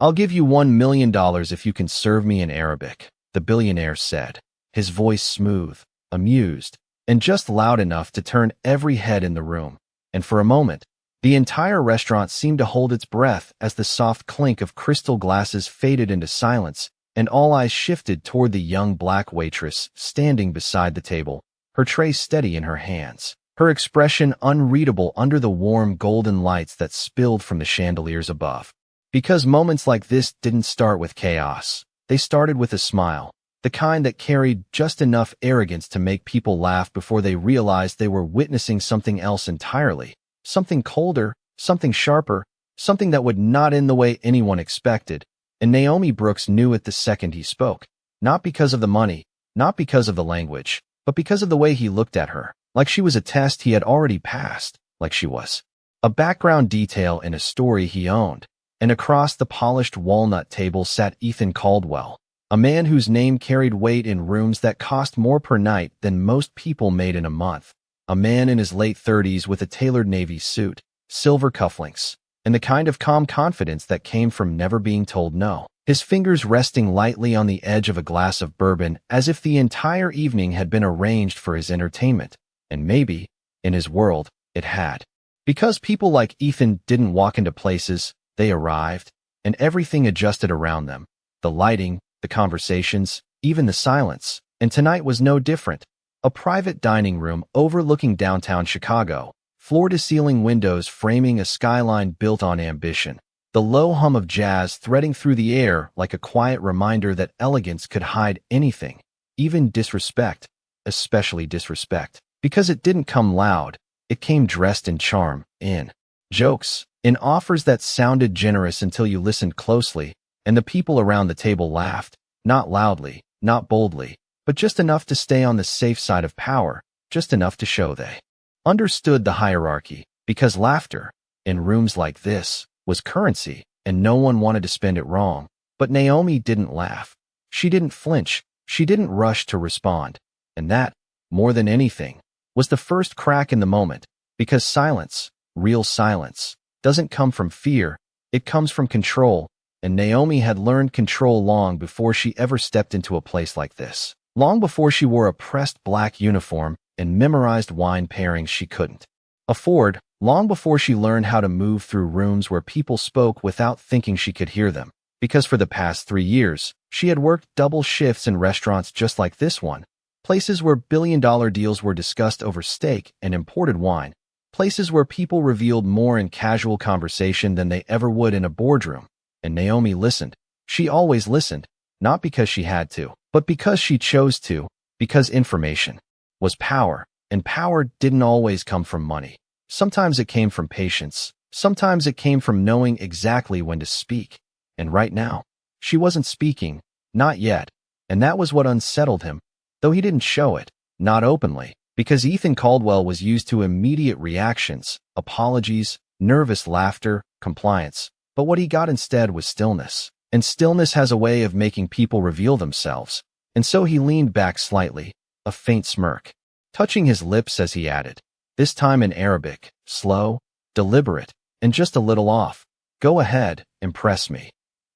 "I'll give you $1 million if you can serve me in Arabic," the billionaire said, his voice smooth, amused, and just loud enough to turn every head in the room. And for a moment, the entire restaurant seemed to hold its breath as the soft clink of crystal glasses faded into silence, and all eyes shifted toward the young black waitress standing beside the table, her tray steady in her hands, her expression unreadable under the warm golden lights that spilled from the chandeliers above. Because moments like this didn't start with chaos. They started with a smile, the kind that carried just enough arrogance to make people laugh before they realized they were witnessing something else entirely, something colder, something sharper, something that would not end the way anyone expected. And Naomi Brooks knew it the second he spoke, not because of the money, not because of the language, but because of the way he looked at her, like she was a test he had already passed, like she was a background detail in a story he owned. And across the polished walnut table sat Ethan Caldwell, a man whose name carried weight in rooms that cost more per night than most people made in a month. A man in his late 30s with a tailored navy suit, silver cufflinks, and the kind of calm confidence that came from never being told no. His fingers resting lightly on the edge of a glass of bourbon as if the entire evening had been arranged for his entertainment. And maybe, in his world, it had. Because people like Ethan didn't walk into places, they arrived, and everything adjusted around them. The lighting, the conversations, even the silence. And tonight was no different. A private dining room overlooking downtown Chicago, floor-to-ceiling windows framing a skyline built on ambition. The low hum of jazz threading through the air like a quiet reminder that elegance could hide anything, even disrespect, especially disrespect. Because it didn't come loud, it came dressed in charm, in jokes, in offers that sounded generous until you listened closely, and the people around the table laughed, not loudly, not boldly, but just enough to stay on the safe side of power, just enough to show they understood the hierarchy, because laughter, in rooms like this, was currency, and no one wanted to spend it wrong. But Naomi didn't laugh. She didn't flinch. She didn't rush to respond. And that, more than anything, was the first crack in the moment, because silence, real silence, doesn't come from fear, it comes from control, and Naomi had learned control long before she ever stepped into a place like this. Long before she wore a pressed black uniform and memorized wine pairings she couldn't afford, long before she learned how to move through rooms where people spoke without thinking she could hear them. Because for the past 3 years, she had worked double shifts in restaurants just like this one, places where billion-dollar deals were discussed over steak and imported wine, places where people revealed more in casual conversation than they ever would in a boardroom. And Naomi listened. She always listened, not because she had to, but because she chose to, because information was power, and power didn't always come from money. Sometimes it came from patience. Sometimes it came from knowing exactly when to speak. And right now, she wasn't speaking, not yet, and that was what unsettled him, though he didn't show it, not openly. Because Ethan Caldwell was used to immediate reactions, apologies, nervous laughter, compliance. But what he got instead was stillness. And stillness has a way of making people reveal themselves. And so he leaned back slightly, a faint smirk, touching his lips as he added, this time in Arabic, slow, deliberate, and just a little off. "Go ahead, impress me."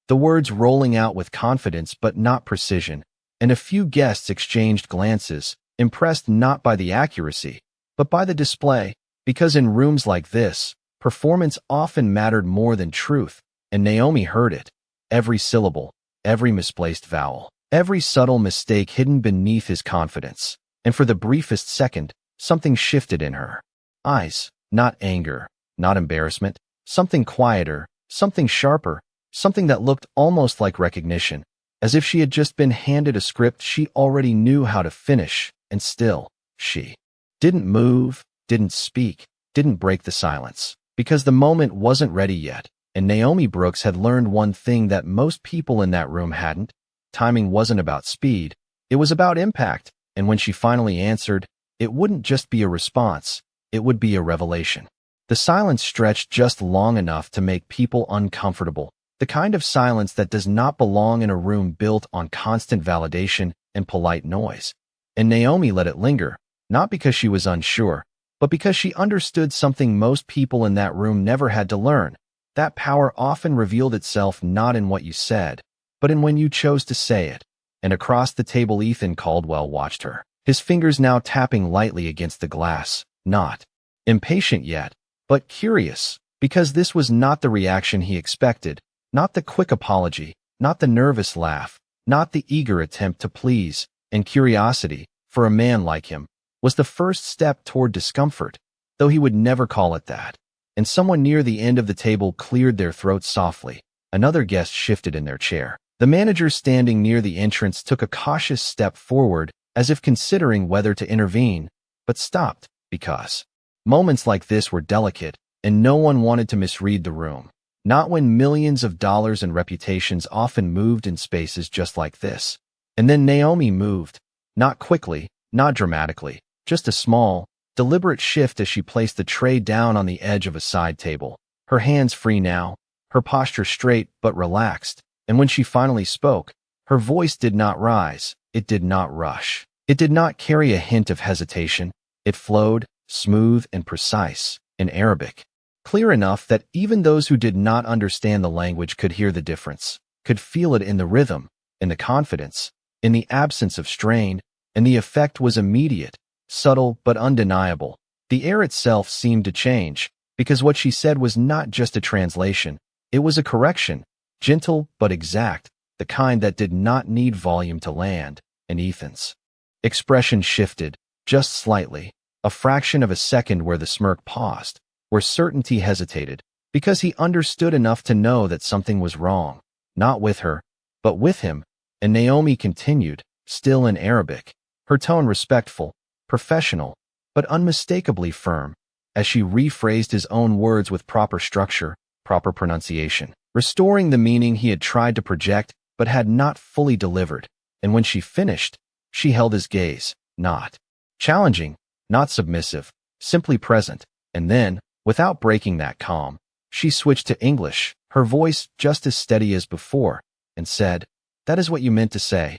The words rolling out with confidence but not precision, and a few guests exchanged glances, impressed not by the accuracy, but by the display, because in rooms like this, performance often mattered more than truth, and Naomi heard it. Every syllable, every misplaced vowel, every subtle mistake hidden beneath his confidence. And for the briefest second, something shifted in her eyes, not anger, not embarrassment, something quieter, something sharper, something that looked almost like recognition, as if she had just been handed a script she already knew how to finish. And still, she didn't move, didn't speak, didn't break the silence, because the moment wasn't ready yet. And Naomi Brooks had learned one thing that most people in that room hadn't. Timing wasn't about speed, it was about impact. And when she finally answered, it wouldn't just be a response, it would be a revelation. The silence stretched just long enough to make people uncomfortable, the kind of silence that does not belong in a room built on constant validation and polite noise. And Naomi let it linger, not because she was unsure, but because she understood something most people in that room never had to learn, that power often revealed itself not in what you said, but in when you chose to say it. And across the table Ethan Caldwell watched her, his fingers now tapping lightly against the glass, not impatient yet, but curious, because this was not the reaction he expected, not the quick apology, not the nervous laugh, not the eager attempt to please, and curiosity, for a man like him, was the first step toward discomfort, though he would never call it that. And someone near the end of the table cleared their throats softly. Another guest shifted in their chair. The manager standing near the entrance took a cautious step forward, as if considering whether to intervene, but stopped, because moments like this were delicate, and no one wanted to misread the room. Not when millions of dollars and reputations often moved in spaces just like this. And then Naomi moved. Not quickly, not dramatically, just a small, deliberate shift as she placed the tray down on the edge of a side table. Her hands free now, her posture straight but relaxed, and when she finally spoke, her voice did not rise, it did not rush. It did not carry a hint of hesitation. It flowed, smooth and precise, in Arabic. Clear enough that even those who did not understand the language could hear the difference, could feel it in the rhythm, in the confidence, in the absence of strain, and the effect was immediate, subtle but undeniable. The air itself seemed to change, because what she said was not just a translation, it was a correction, gentle but exact, the kind that did not need volume to land, and Ethan's expression shifted, just slightly, a fraction of a second where the smirk paused, where certainty hesitated, because he understood enough to know that something was wrong, not with her, but with him, and Naomi continued, still in Arabic, her tone respectful, professional, but unmistakably firm, as she rephrased his own words with proper structure, proper pronunciation, restoring the meaning he had tried to project but had not fully delivered. And when she finished, she held his gaze, not challenging, not submissive, simply present, and then, without breaking that calm, she switched to English, her voice just as steady as before, and said, "That is what you meant to say."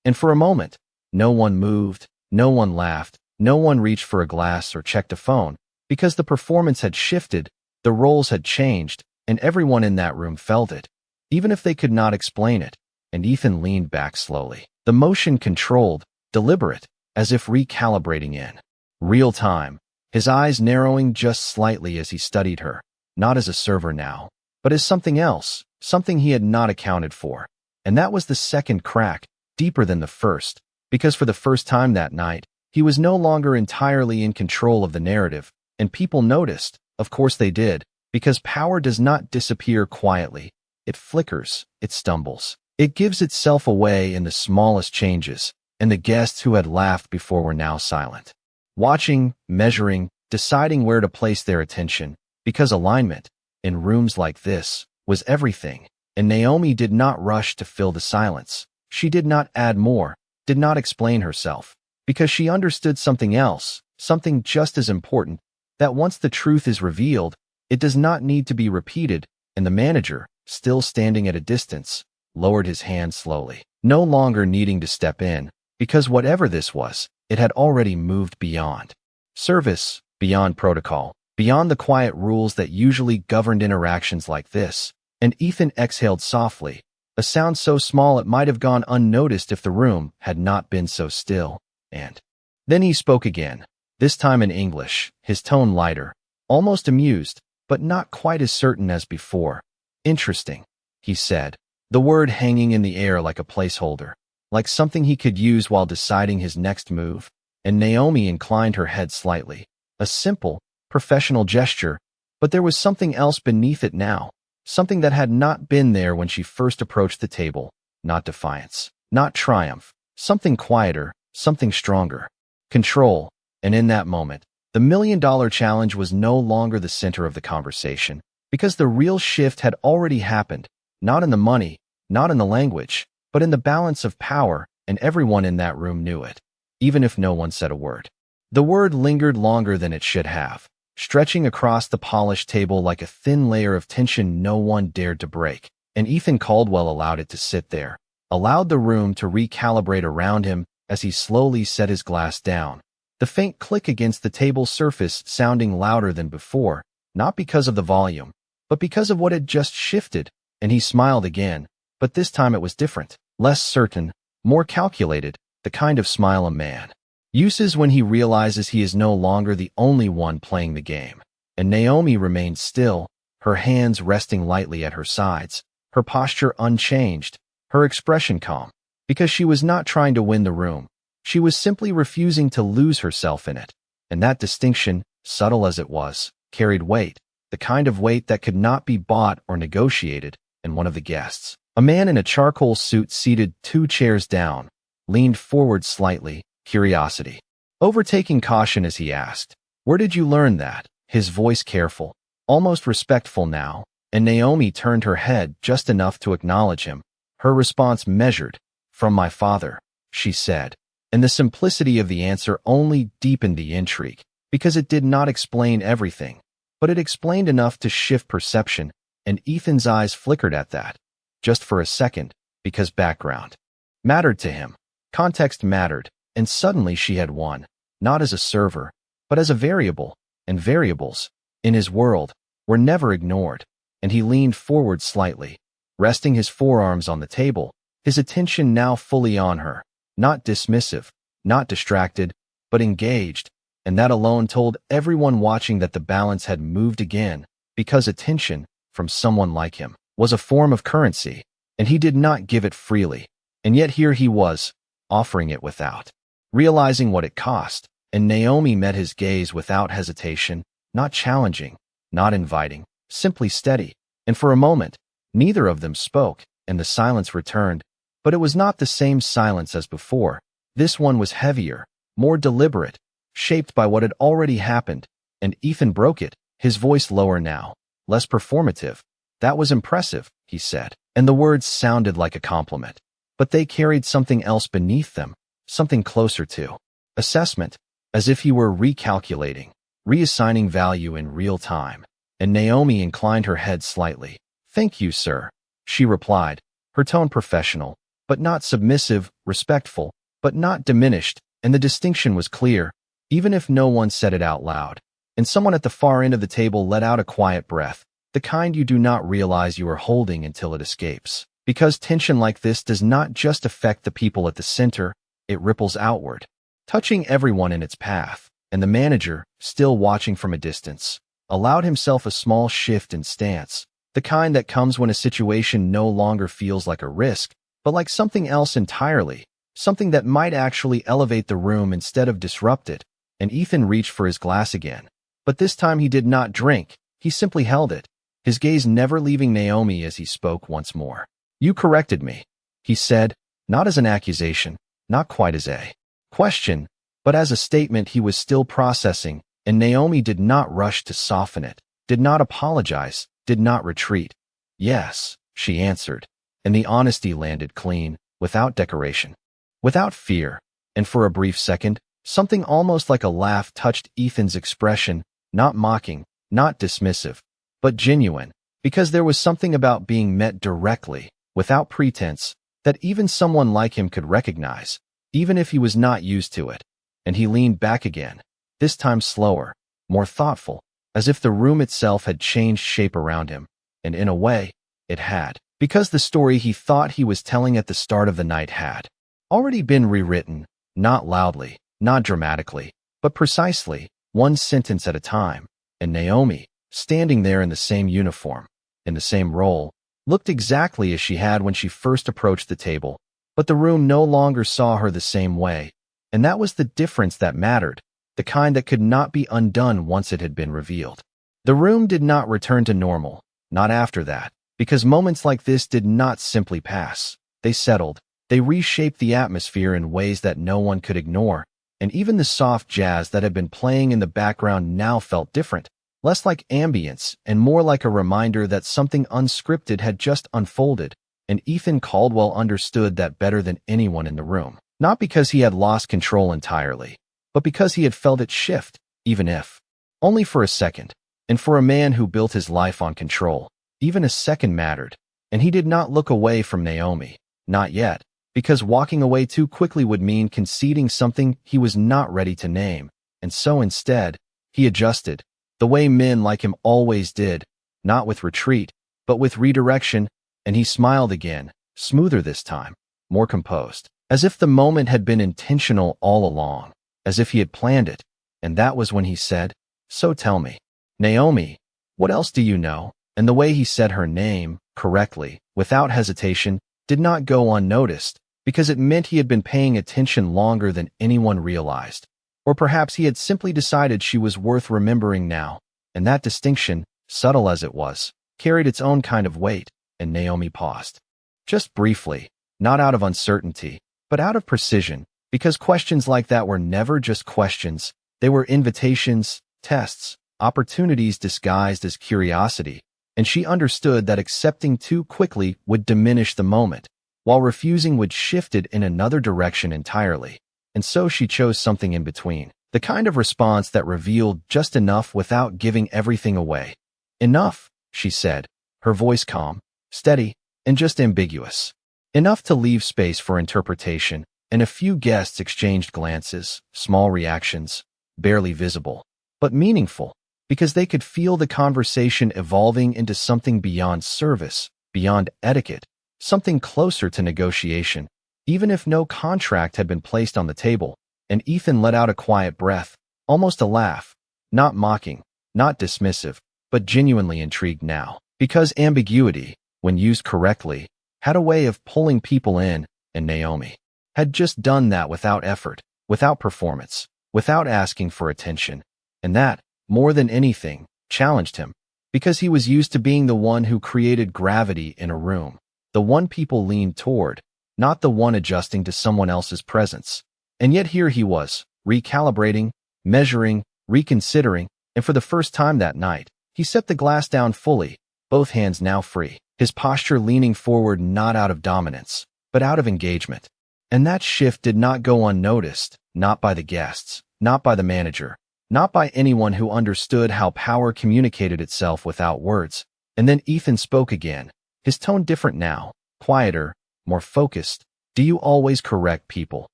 And for a moment, no one moved, no one laughed, no one reached for a glass or checked a phone, because the performance had shifted, the roles had changed, and everyone in that room felt it, even if they could not explain it. And Ethan leaned back slowly, the motion controlled, deliberate, as if recalibrating in real time, his eyes narrowing just slightly as he studied her, not as a server now, but as something else, something he had not accounted for. And that was the second crack, deeper than the first, because for the first time that night, he was no longer entirely in control of the narrative, and people noticed, of course they did, because power does not disappear quietly. It flickers, it stumbles, it gives itself away in the smallest changes, and the guests who had laughed before were now silent, watching, measuring, deciding where to place their attention, because alignment, in rooms like this, was everything. And Naomi did not rush to fill the silence. She did not add more, did not explain herself, because she understood something else, something just as important, that once the truth is revealed, it does not need to be repeated. And the manager, still standing at a distance, lowered his hand slowly, no longer needing to step in, because whatever this was, it had already moved beyond service, beyond protocol, beyond the quiet rules that usually governed interactions like this. And Ethan exhaled softly, a sound so small it might have gone unnoticed if the room had not been so still. And then he spoke again, this time in English, his tone lighter, almost amused, but not quite as certain as before. "Interesting," he said, the word hanging in the air like a placeholder, like something he could use while deciding his next move. And Naomi inclined her head slightly, a simple, professional gesture, but there was something else beneath it now. Something that had not been there when she first approached the table, not defiance, not triumph, something quieter, something stronger, control. And in that moment, the $1 million challenge was no longer the center of the conversation, because the real shift had already happened, not in the money, not in the language, but in the balance of power, and everyone in that room knew it, even if no one said a word. The word lingered longer than it should have, stretching across the polished table like a thin layer of tension no one dared to break, and Ethan Caldwell allowed it to sit there, allowed the room to recalibrate around him as he slowly set his glass down, the faint click against the table surface sounding louder than before, not because of the volume, but because of what had just shifted, and he smiled again, but this time it was different, less certain, more calculated, the kind of smile a man uses when he realizes he is no longer the only one playing the game. And Naomi remained still, her hands resting lightly at her sides, her posture unchanged, her expression calm, because she was not trying to win the room. She was simply refusing to lose herself in it. And that distinction, subtle as it was, carried weight, the kind of weight that could not be bought or negotiated. And one of the guests, a man in a charcoal suit seated 2 chairs down, leaned forward slightly, curiosity overtaking caution as he asked, "Where did you learn that?" His voice careful, almost respectful now, and Naomi turned her head just enough to acknowledge him. Her response measured. "From my father," she said, and the simplicity of the answer only deepened the intrigue, because it did not explain everything, but it explained enough to shift perception, and Ethan's eyes flickered at that, just for a second, because background mattered to him. Context mattered, and suddenly she had won, not as a server, but as a variable, and variables, in his world, were never ignored, and he leaned forward slightly, resting his forearms on the table, his attention now fully on her, not dismissive, not distracted, but engaged, and that alone told everyone watching that the balance had moved again, because attention, from someone like him, was a form of currency, and he did not give it freely, and yet here he was, offering it without realizing what it cost, and Naomi met his gaze without hesitation, not challenging, not inviting, simply steady, and for a moment, neither of them spoke, and the silence returned, but it was not the same silence as before. This one was heavier, more deliberate, shaped by what had already happened, and Ethan broke it, his voice lower now, less performative. "That was impressive," he said, and the words sounded like a compliment, but they carried something else beneath them, something closer to assessment, as if he were recalculating, reassigning value in real time. And Naomi inclined her head slightly. "Thank you, sir," she replied, her tone professional, but not submissive, respectful, but not diminished, and the distinction was clear, even if no one said it out loud. And someone at the far end of the table let out a quiet breath, the kind you do not realize you are holding until it escapes. Because tension like this does not just affect the people at the center, it ripples outward, touching everyone in its path, and the manager, still watching from a distance, allowed himself a small shift in stance, the kind that comes when a situation no longer feels like a risk, but like something else entirely, something that might actually elevate the room instead of disrupt it. And Ethan reached for his glass again, but this time he did not drink, he simply held it, his gaze never leaving Naomi as he spoke once more. "You corrected me," he said, not as an accusation, not quite as a question, but as a statement he was still processing, and Naomi did not rush to soften it, did not apologize, did not retreat. "Yes," she answered, and the honesty landed clean, without decoration, without fear, and for a brief second, something almost like a laugh touched Ethan's expression, not mocking, not dismissive, but genuine, because there was something about being met directly, without pretense, that even someone like him could recognize, even if he was not used to it. And he leaned back again, this time slower, more thoughtful, as if the room itself had changed shape around him, and in a way, it had, because the story he thought he was telling at the start of the night had already been rewritten, not loudly, not dramatically, but precisely, one sentence at a time. And Naomi, standing there in the same uniform, in the same role, looked exactly as she had when she first approached the table, but the room no longer saw her the same way, and that was the difference that mattered, the kind that could not be undone once it had been revealed. The room did not return to normal, not after that, because moments like this did not simply pass. They settled, they reshaped the atmosphere in ways that no one could ignore, and even the soft jazz that had been playing in the background now felt different, less like ambience and more like a reminder that something unscripted had just unfolded, and Ethan Caldwell understood that better than anyone in the room, not because he had lost control entirely, but because he had felt it shift, even if only for a second. And for a man who built his life on control, even a second mattered, and he did not look away from Naomi, not yet, because walking away too quickly would mean conceding something he was not ready to name, and so instead, he adjusted, the way men like him always did, not with retreat, but with redirection, and he smiled again, smoother this time, more composed, as if the moment had been intentional all along, as if he had planned it. And that was when he said, "So tell me, Naomi, what else do you know?" And the way he said her name, correctly, without hesitation, did not go unnoticed, because it meant he had been paying attention longer than anyone realized. Or perhaps he had simply decided she was worth remembering now, and that distinction, subtle as it was, carried its own kind of weight, and Naomi paused. Just briefly, not out of uncertainty, but out of precision, because questions like that were never just questions, they were invitations, tests, opportunities disguised as curiosity, and she understood that accepting too quickly would diminish the moment, while refusing would shift it in another direction entirely. And so she chose something in between, the kind of response that revealed just enough without giving everything away. "Enough," she said, her voice calm, steady, and just ambiguous. Enough to leave space for interpretation, and a few guests exchanged glances, small reactions, barely visible, but meaningful, because they could feel the conversation evolving into something beyond service, beyond etiquette, something closer to negotiation, even if no contract had been placed on the table. And Ethan let out a quiet breath, almost a laugh, not mocking, not dismissive, but genuinely intrigued now, because ambiguity, when used correctly, had a way of pulling people in, and Naomi had just done that without effort, without performance, without asking for attention. And that, more than anything, challenged him, because he was used to being the one who created gravity in a room, the one people leaned toward, not the one adjusting to someone else's presence. And yet here he was, recalibrating, measuring, reconsidering, and for the first time that night, he set the glass down fully, both hands now free, his posture leaning forward not out of dominance, but out of engagement. And that shift did not go unnoticed, not by the guests, not by the manager, not by anyone who understood how power communicated itself without words. And then Ethan spoke again, his tone different now, quieter, more focused. "Do you always correct people?"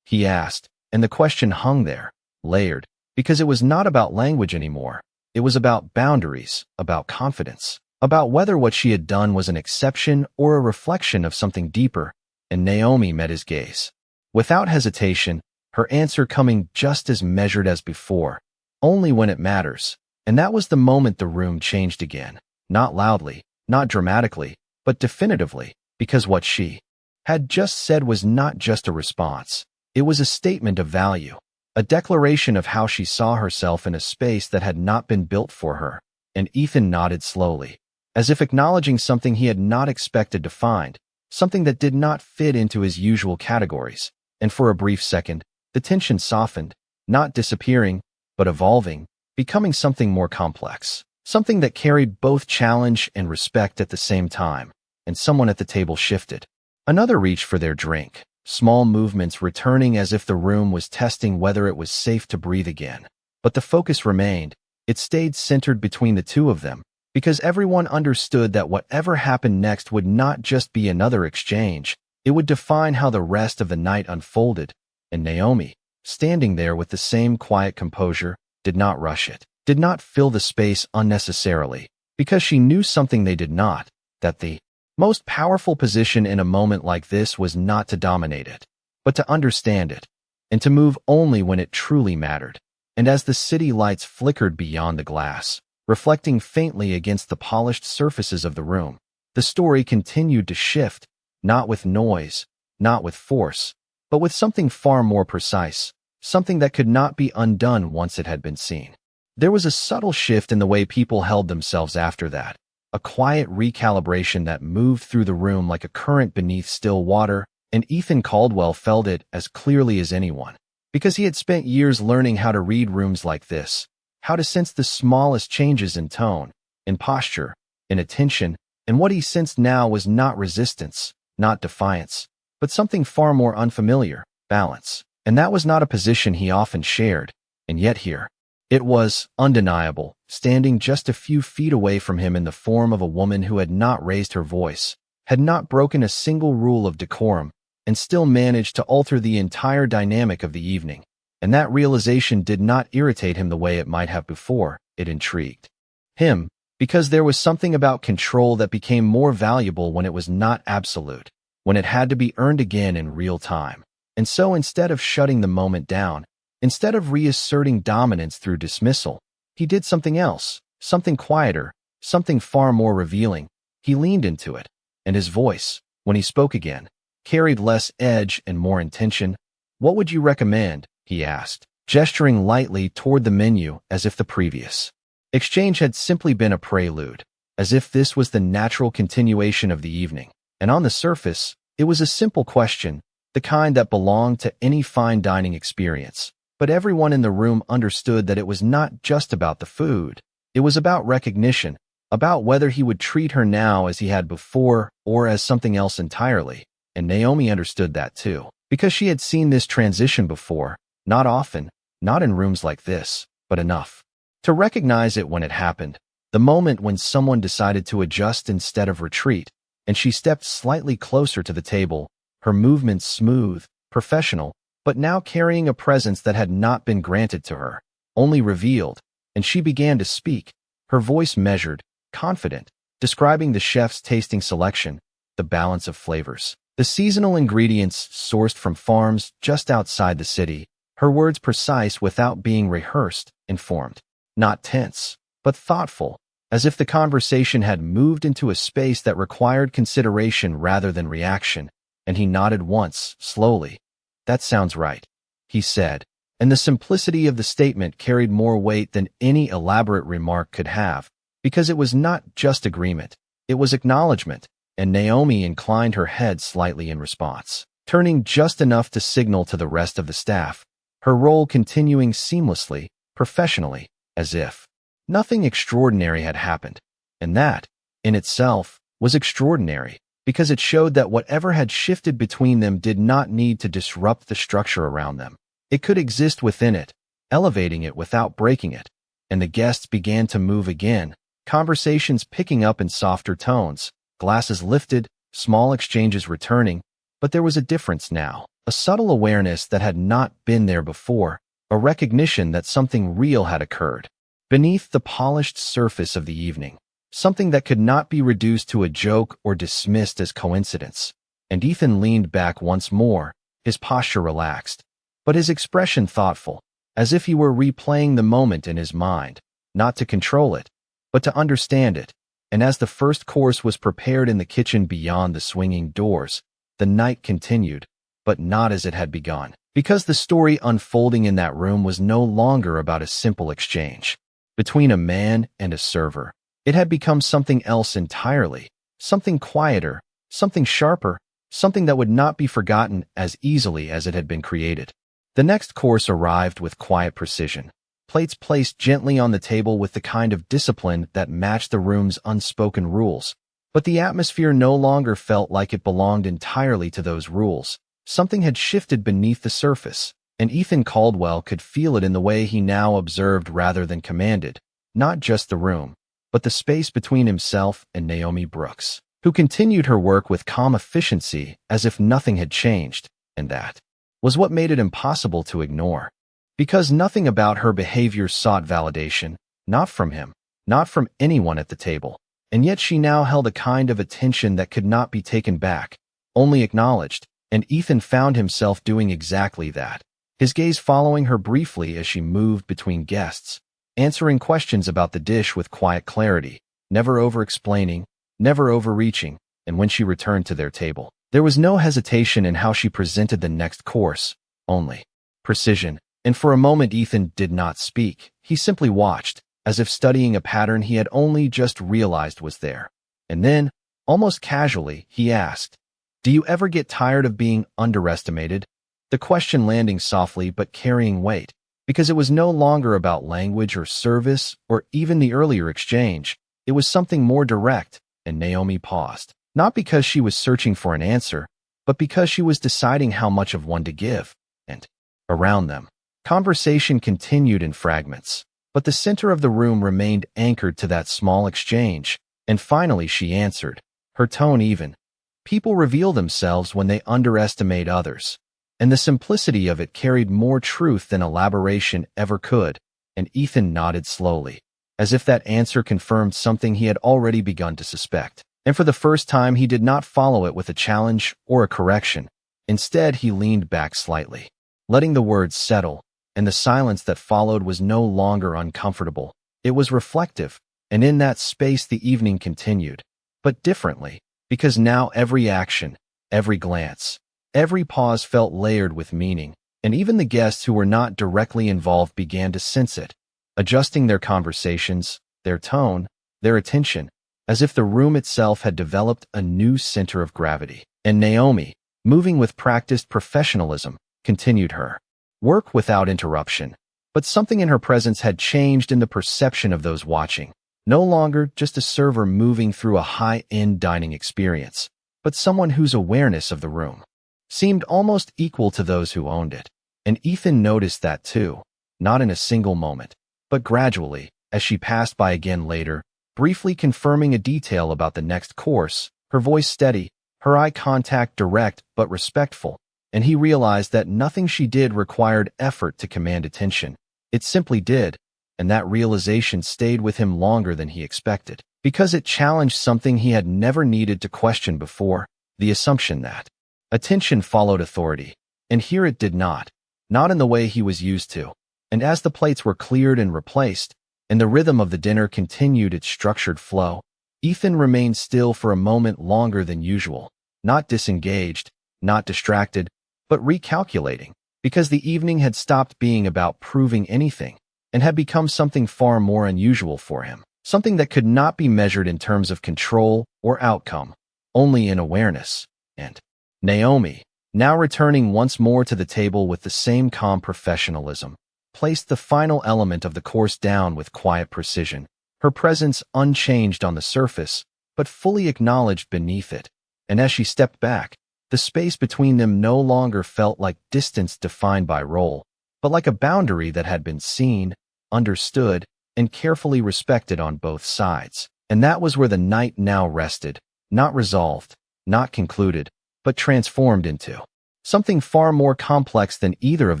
he asked, and the question hung there, layered, because it was not about language anymore. It was about boundaries, about confidence, about whether what she had done was an exception or a reflection of something deeper. And Naomi met his gaze. Without hesitation, her answer coming just as measured as before, "Only when it matters." And that was the moment the room changed again, not loudly, not dramatically, but definitively, because what she had just said was not just a response. It was a statement of value, a declaration of how she saw herself in a space that had not been built for her. And Ethan nodded slowly, as if acknowledging something he had not expected to find, something that did not fit into his usual categories. And for a brief second, the tension softened, not disappearing, but evolving, becoming something more complex, something that carried both challenge and respect at the same time. And someone at the table shifted. Another reached for their drink, small movements returning as if the room was testing whether it was safe to breathe again. But the focus remained. It stayed centered between the two of them, because everyone understood that whatever happened next would not just be another exchange, it would define how the rest of the night unfolded. And Naomi, standing there with the same quiet composure, did not rush it, did not fill the space unnecessarily, because she knew something they did not, that the most powerful position in a moment like this was not to dominate it, but to understand it, and to move only when it truly mattered. And as the city lights flickered beyond the glass, reflecting faintly against the polished surfaces of the room, the story continued to shift, not with noise, not with force, but with something far more precise, something that could not be undone once it had been seen. There was a subtle shift in the way people held themselves after that, a quiet recalibration that moved through the room like a current beneath still water, and Ethan Caldwell felt it as clearly as anyone, because he had spent years learning how to read rooms like this, how to sense the smallest changes in tone, in posture, in attention, and what he sensed now was not resistance, not defiance, but something far more unfamiliar, balance. And that was not a position he often shared, and yet here, it was undeniable, standing just a few feet away from him in the form of a woman who had not raised her voice, had not broken a single rule of decorum, and still managed to alter the entire dynamic of the evening. And that realization did not irritate him the way it might have before. It intrigued him, Because there was something about control that became more valuable when it was not absolute, when it had to be earned again in real time. And so instead of shutting the moment down, instead of reasserting dominance through dismissal, he did something else, something quieter, something far more revealing. He leaned into it, and his voice, when he spoke again, carried less edge and more intention. "What would you recommend?" he asked, gesturing lightly toward the menu as if the previous exchange had simply been a prelude, as if this was the natural continuation of the evening. And on the surface, it was a simple question, the kind that belonged to any fine dining experience. But everyone in the room understood that it was not just about the food. It was about recognition, about whether he would treat her now as he had before or as something else entirely. And Naomi understood that too, because she had seen this transition before, not often, not in rooms like this, but enough to recognize it when it happened, the moment when someone decided to adjust instead of retreat, and she stepped slightly closer to the table, her movements smooth, professional, but now carrying a presence that had not been granted to her, only revealed, and she began to speak, her voice measured, confident, describing the chef's tasting selection, the balance of flavors, the seasonal ingredients sourced from farms just outside the city, her words precise without being rehearsed, informed. Not tense, but thoughtful, as if the conversation had moved into a space that required consideration rather than reaction, and he nodded once, slowly. "That sounds right," he said, and the simplicity of the statement carried more weight than any elaborate remark could have, because it was not just agreement, it was acknowledgement, and Naomi inclined her head slightly in response, turning just enough to signal to the rest of the staff, her role continuing seamlessly, professionally, as if nothing extraordinary had happened. And that, in itself, was extraordinary, because it showed that whatever had shifted between them did not need to disrupt the structure around them. It could exist within it, elevating it without breaking it. And the guests began to move again, conversations picking up in softer tones, glasses lifted, small exchanges returning. But there was a difference now, a subtle awareness that had not been there before, a recognition that something real had occurred beneath the polished surface of the evening, something that could not be reduced to a joke or dismissed as coincidence. And Ethan leaned back once more, his posture relaxed, but his expression thoughtful, as if he were replaying the moment in his mind, not to control it, but to understand it. And as the first course was prepared in the kitchen beyond the swinging doors, the night continued, but not as it had begun, because the story unfolding in that room was no longer about a simple exchange between a man and a server. It had become something else entirely, something quieter, something sharper, something that would not be forgotten as easily as it had been created. The next course arrived with quiet precision, plates placed gently on the table with the kind of discipline that matched the room's unspoken rules. But the atmosphere no longer felt like it belonged entirely to those rules. Something had shifted beneath the surface, and Ethan Caldwell could feel it in the way he now observed rather than commanded, not just the room, but the space between himself and Naomi Brooks, who continued her work with calm efficiency as if nothing had changed, and that was what made it impossible to ignore. Because nothing about her behavior sought validation, not from him, not from anyone at the table, and yet she now held a kind of attention that could not be taken back, only acknowledged, and Ethan found himself doing exactly that, his gaze following her briefly as she moved between guests, answering questions about the dish with quiet clarity, never over-explaining, never overreaching, and when she returned to their table, there was no hesitation in how she presented the next course, only precision. And for a moment Ethan did not speak, he simply watched, as if studying a pattern he had only just realized was there. And then, almost casually, he asked, "Do you ever get tired of being underestimated?" The question landing softly but carrying weight, because it was no longer about language or service or even the earlier exchange. It was something more direct, and Naomi paused, not because she was searching for an answer, but because she was deciding how much of one to give. And around them, conversation continued in fragments, but the center of the room remained anchored to that small exchange, and finally she answered, her tone even. "People reveal themselves when they underestimate others." And the simplicity of it carried more truth than elaboration ever could, and Ethan nodded slowly, as if that answer confirmed something he had already begun to suspect. And for the first time, he did not follow it with a challenge or a correction. Instead, he leaned back slightly, letting the words settle, and the silence that followed was no longer uncomfortable. It was reflective, and in that space the evening continued, but differently, because now every action, every glance, every pause felt layered with meaning, and even the guests who were not directly involved began to sense it, adjusting their conversations, their tone, their attention, as if the room itself had developed a new center of gravity. And Naomi, moving with practiced professionalism, continued her work without interruption. But something in her presence had changed in the perception of those watching. No longer just a server moving through a high-end dining experience, but someone whose awareness of the room seemed almost equal to those who owned it. And Ethan noticed that too, not in a single moment, but gradually, as she passed by again later, briefly confirming a detail about the next course, her voice steady, her eye contact direct but respectful, and he realized that nothing she did required effort to command attention. It simply did, and that realization stayed with him longer than he expected, because it challenged something he had never needed to question before, the assumption that attention followed authority. And here it did not in the way he was used to. And as the plates were cleared and replaced, and the rhythm of the dinner continued its structured flow, Ethan remained still for a moment longer than usual, not disengaged, not distracted, but recalculating, because the evening had stopped being about proving anything and had become something far more unusual for him, something that could not be measured in terms of control or outcome, only in awareness. And Naomi, now returning once more to the table with the same calm professionalism, placed the final element of the course down with quiet precision, her presence unchanged on the surface, but fully acknowledged beneath it. And as she stepped back, the space between them no longer felt like distance defined by role, but like a boundary that had been seen, understood, and carefully respected on both sides. And that was where the night now rested, not resolved, not concluded, but transformed into something far more complex than either of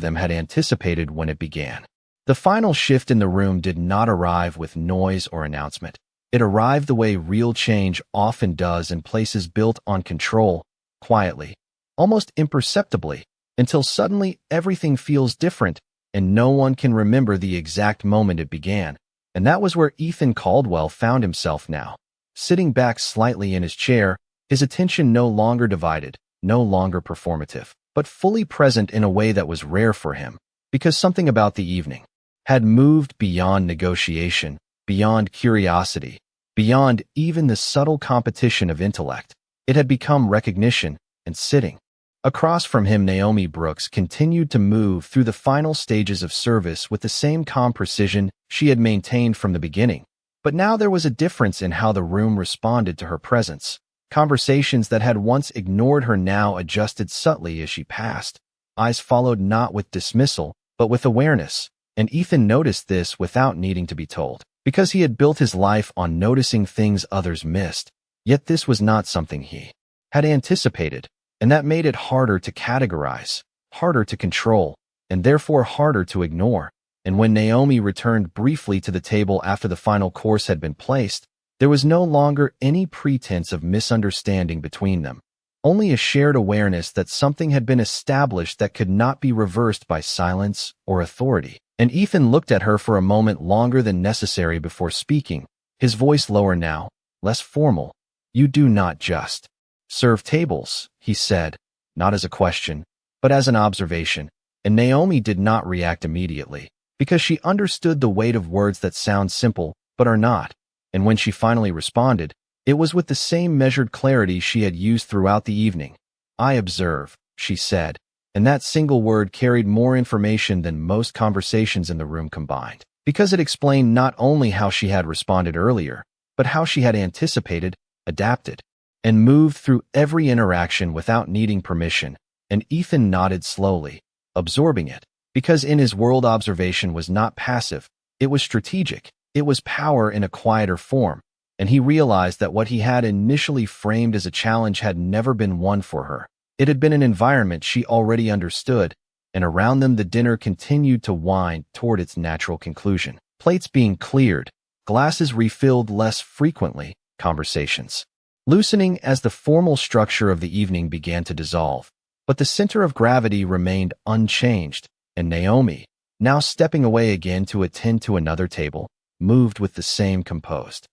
them had anticipated when it began. The final shift in the room did not arrive with noise or announcement. It arrived the way real change often does in places built on control, quietly, almost imperceptibly, until suddenly everything feels different and no one can remember the exact moment it began. And that was where Ethan Caldwell found himself now, sitting back slightly in his chair, his attention no longer divided, no longer performative, but fully present in a way that was rare for him, because something about the evening had moved beyond negotiation, beyond curiosity, beyond even the subtle competition of intellect. It had become recognition, and sitting across from him, Naomi Brooks continued to move through the final stages of service with the same calm precision she had maintained from the beginning. But now there was a difference in how the room responded to her presence. Conversations that had once ignored her now adjusted subtly as she passed. Eyes followed not with dismissal, but with awareness. And Ethan noticed this without needing to be told, because he had built his life on noticing things others missed. Yet this was not something he had anticipated, and that made it harder to categorize, harder to control, and therefore harder to ignore. And when Naomi returned briefly to the table after the final course had been placed, there was no longer any pretense of misunderstanding between them, only a shared awareness that something had been established that could not be reversed by silence or authority. And Ethan looked at her for a moment longer than necessary before speaking, his voice lower now, less formal. "You do not just serve tables," he said, not as a question, but as an observation. And Naomi did not react immediately, because she understood the weight of words that sound simple, but are not. And when she finally responded, it was with the same measured clarity she had used throughout the evening. "I observe," she said, and that single word carried more information than most conversations in the room combined, because it explained not only how she had responded earlier, but how she had anticipated, adapted, and moved through every interaction without needing permission. And Ethan nodded slowly, absorbing it, because in his world observation was not passive, it was strategic, it was power in a quieter form, and he realized that what he had initially framed as a challenge had never been one for her. It had been an environment she already understood, and around them the dinner continued to wind toward its natural conclusion. Plates being cleared, glasses refilled less frequently, conversations loosening as the formal structure of the evening began to dissolve. But the center of gravity remained unchanged, and Naomi, now stepping away again to attend to another table, moved with the same composed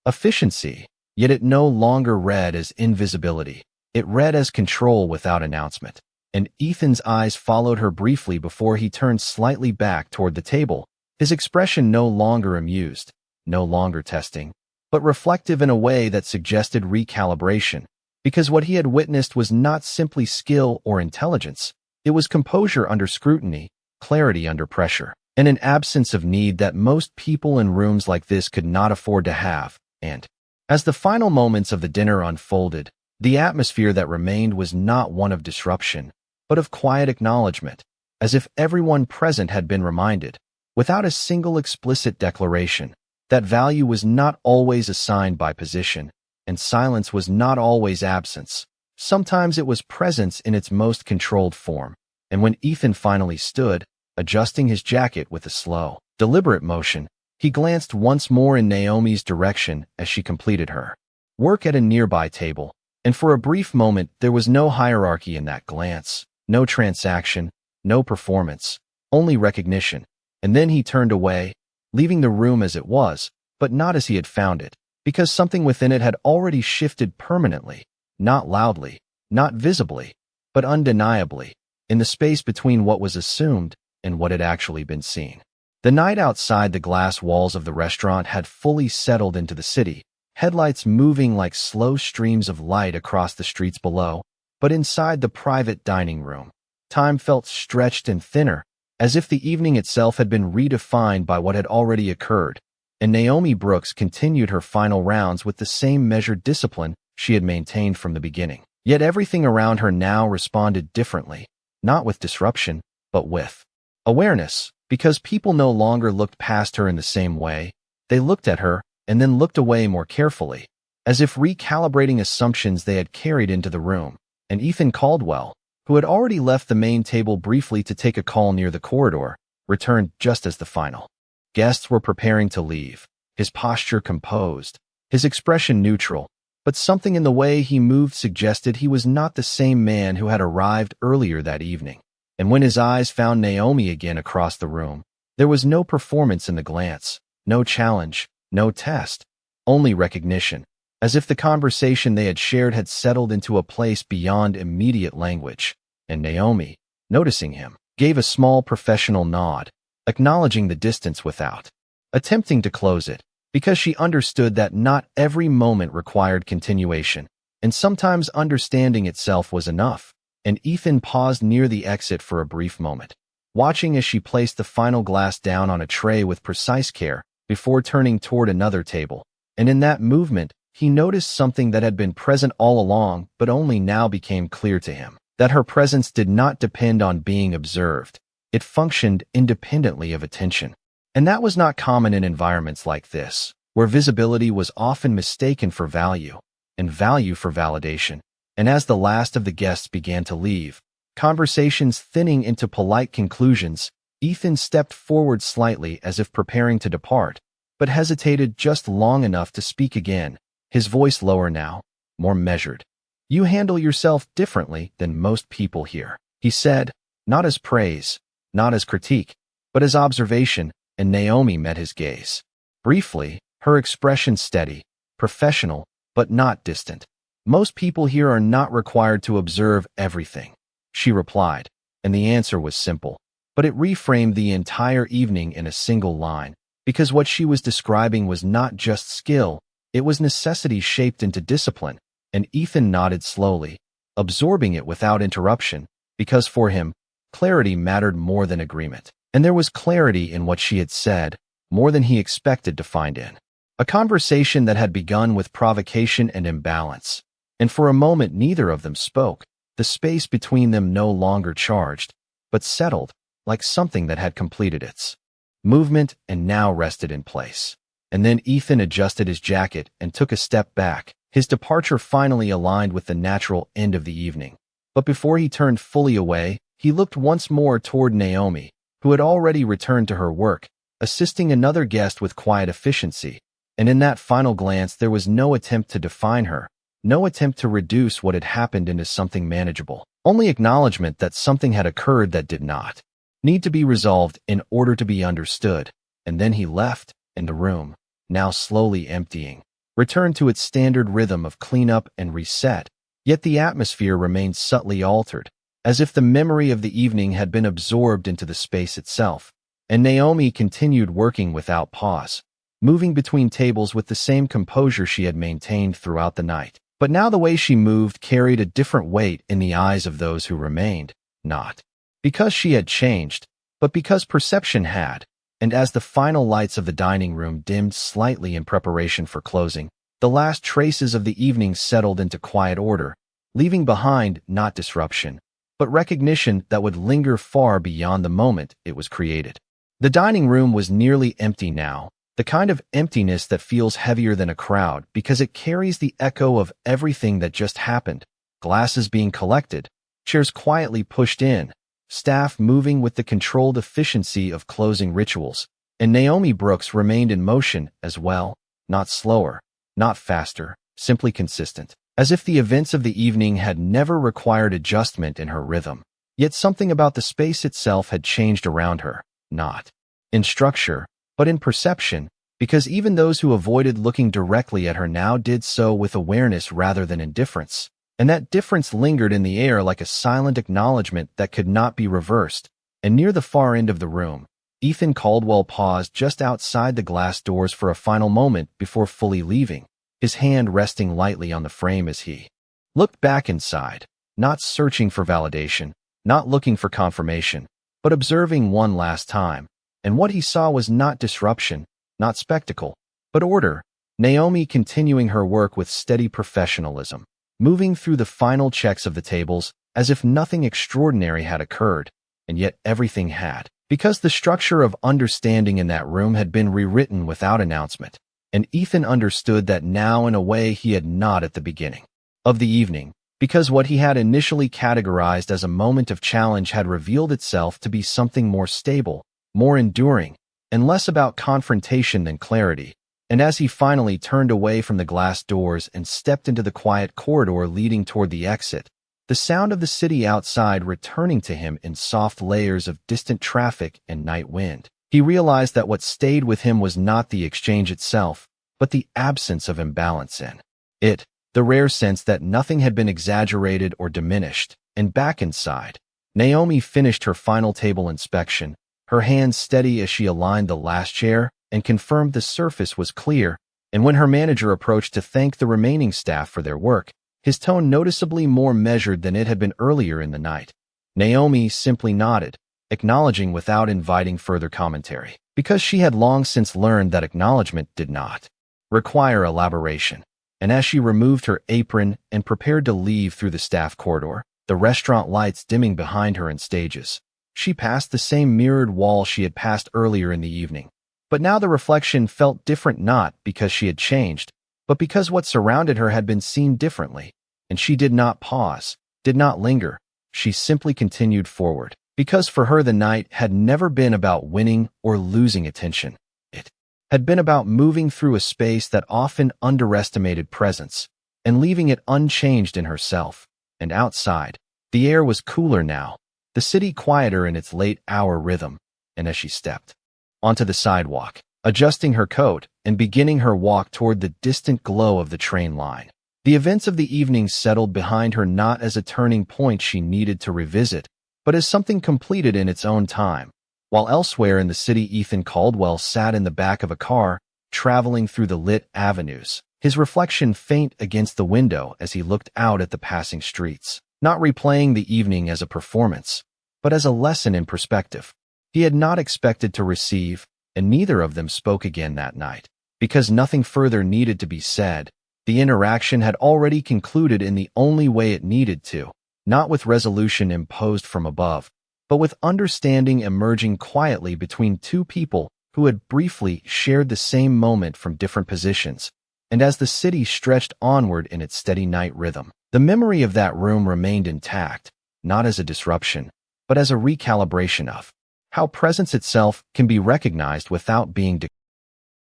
efficiency, yet it no longer read as invisibility. It read as control without announcement. And Ethan's eyes followed her briefly before he turned slightly back toward the table, his expression no longer amused, no longer testing, but reflective in a way that suggested recalibration, because what he had witnessed was not simply skill or intelligence, it was composure under scrutiny, clarity under pressure, and an absence of need that most people in rooms like this could not afford to have. And as the final moments of the dinner unfolded, the atmosphere that remained was not one of disruption, but of quiet acknowledgement, as if everyone present had been reminded, without a single explicit declaration, that value was not always assigned by position, and silence was not always absence. Sometimes it was presence in its most controlled form. And when Ethan finally stood, adjusting his jacket with a slow, deliberate motion, he glanced once more in Naomi's direction as she completed her work at a nearby table, and for a brief moment there was no hierarchy in that glance. No transaction, no performance, only recognition. And then he turned away, leaving the room as it was, but not as he had found it, because something within it had already shifted permanently, not loudly, not visibly, but undeniably, in the space between what was assumed and what had actually been seen. The night outside the glass walls of the restaurant had fully settled into the city, headlights moving like slow streams of light across the streets below. But inside the private dining room, time felt stretched and thinner, as if the evening itself had been redefined by what had already occurred, and Naomi Brooks continued her final rounds with the same measured discipline she had maintained from the beginning. Yet everything around her now responded differently, not with disruption, but with awareness, because people no longer looked past her in the same way. They looked at her and then looked away more carefully, as if recalibrating assumptions they had carried into the room. And Ethan Caldwell, who had already left the main table briefly to take a call near the corridor, returned just as the final guests were preparing to leave, his posture composed, his expression neutral, but something in the way he moved suggested he was not the same man who had arrived earlier that evening. And when his eyes found Naomi again across the room, there was no performance in the glance, no challenge, no test, only recognition, as if the conversation they had shared had settled into a place beyond immediate language. And Naomi, noticing him, gave a small professional nod, acknowledging the distance without attempting to close it, because she understood that not every moment required continuation, and sometimes understanding itself was enough. And Ethan paused near the exit for a brief moment, watching as she placed the final glass down on a tray with precise care before turning toward another table. And in that movement, he noticed something that had been present all along but only now became clear to him, that her presence did not depend on being observed. It functioned independently of attention. And that was not common in environments like this, where visibility was often mistaken for value, and value for validation. And as the last of the guests began to leave, conversations thinning into polite conclusions, Ethan stepped forward slightly as if preparing to depart, but hesitated just long enough to speak again, his voice lower now, more measured. "You handle yourself differently than most people here," he said, not as praise, not as critique, but as observation, and Naomi met his gaze. Briefly, her expression steady, professional, but not distant. "Most people here are not required to observe everything," she replied, and the answer was simple, but it reframed the entire evening in a single line, because what she was describing was not just skill, it was necessity shaped into discipline. And Ethan nodded slowly, absorbing it without interruption, because for him, clarity mattered more than agreement. And there was clarity in what she had said, more than he expected to find in a conversation that had begun with provocation and imbalance. And for a moment neither of them spoke, the space between them no longer charged, but settled, like something that had completed its movement and now rested in place. And then Ethan adjusted his jacket and took a step back, his departure finally aligned with the natural end of the evening. But before he turned fully away, he looked once more toward Naomi, who had already returned to her work, assisting another guest with quiet efficiency, And in that final glance, there was no attempt to define her, no attempt to reduce what had happened into something manageable, only acknowledgement that something had occurred that did not need to be resolved in order to be understood. And then he left, and the room, now slowly emptying, returned to its standard rhythm of cleanup and reset, yet the atmosphere remained subtly altered, as if the memory of the evening had been absorbed into the space itself. And Naomi continued working without pause, moving between tables with the same composure she had maintained throughout the night. But now the way she moved carried a different weight in the eyes of those who remained, not because she had changed, but because perception had. And as the final lights of the dining room dimmed slightly in preparation for closing, the last traces of the evening settled into quiet order, leaving behind not disruption, but recognition that would linger far beyond the moment it was created. The dining room was nearly empty now, the kind of emptiness that feels heavier than a crowd because it carries the echo of everything that just happened. Glasses being collected, chairs quietly pushed in, staff moving with the controlled efficiency of closing rituals, and Naomi Brooks remained in motion as well, not slower, not faster, simply consistent, as if the events of the evening had never required adjustment in her rhythm. Yet something about the space itself had changed around her, not in structure, but in perception, because even those who avoided looking directly at her now did so with awareness rather than indifference. And that difference lingered in the air like a silent acknowledgement that could not be reversed. And near the far end of the room, Ethan Caldwell paused just outside the glass doors for a final moment before fully leaving, his hand resting lightly on the frame as he looked back inside, not searching for validation, not looking for confirmation, but observing one last time. And what he saw was not disruption, not spectacle, but order. Naomi continuing her work with steady professionalism, moving through the final checks of the tables as if nothing extraordinary had occurred, and yet everything had, because the structure of understanding in that room had been rewritten without announcement. And Ethan understood that now in a way he had not at the beginning of the evening, because what he had initially categorized as a moment of challenge had revealed itself to be something more stable, more enduring, and less about confrontation than clarity. And as he finally turned away from the glass doors and stepped into the quiet corridor leading toward the exit, the sound of the city outside returning to him in soft layers of distant traffic and night wind, he realized that what stayed with him was not the exchange itself, but the absence of imbalance in it, the rare sense that nothing had been exaggerated or diminished. And back inside, Naomi finished her final table inspection, her hands steady as she aligned the last chair and confirmed the surface was clear. And when her manager approached to thank the remaining staff for their work, his tone noticeably more measured than it had been earlier in the night. Naomi simply nodded, acknowledging without inviting further commentary, because she had long since learned that acknowledgement did not require elaboration. And as she removed her apron and prepared to leave through the staff corridor, the restaurant lights dimming behind her in stages, she passed the same mirrored wall she had passed earlier in the evening. But now the reflection felt different, not because she had changed, but because what surrounded her had been seen differently. And she did not pause, did not linger. She simply continued forward, because for her the night had never been about winning or losing attention. It had been about moving through a space that often underestimated presence, and leaving it unchanged in herself. And outside, the air was cooler now, the city quieter in its late-hour rhythm. And as she stepped onto the sidewalk, adjusting her coat and beginning her walk toward the distant glow of the train line, the events of the evening settled behind her not as a turning point she needed to revisit, but as something completed in its own time. While elsewhere in the city, Ethan Caldwell sat in the back of a car, traveling through the lit avenues, his reflection faint against the window as he looked out at the passing streets, not replaying the evening as a performance, but as a lesson in perspective. He had not expected to receive, and neither of them spoke again that night, because nothing further needed to be said. The interaction had already concluded in the only way it needed to, not with resolution imposed from above, but with understanding emerging quietly between two people who had briefly shared the same moment from different positions. And as the city stretched onward in its steady night rhythm, the memory of that room remained intact, not as a disruption, but as a recalibration of how presence itself can be recognized without being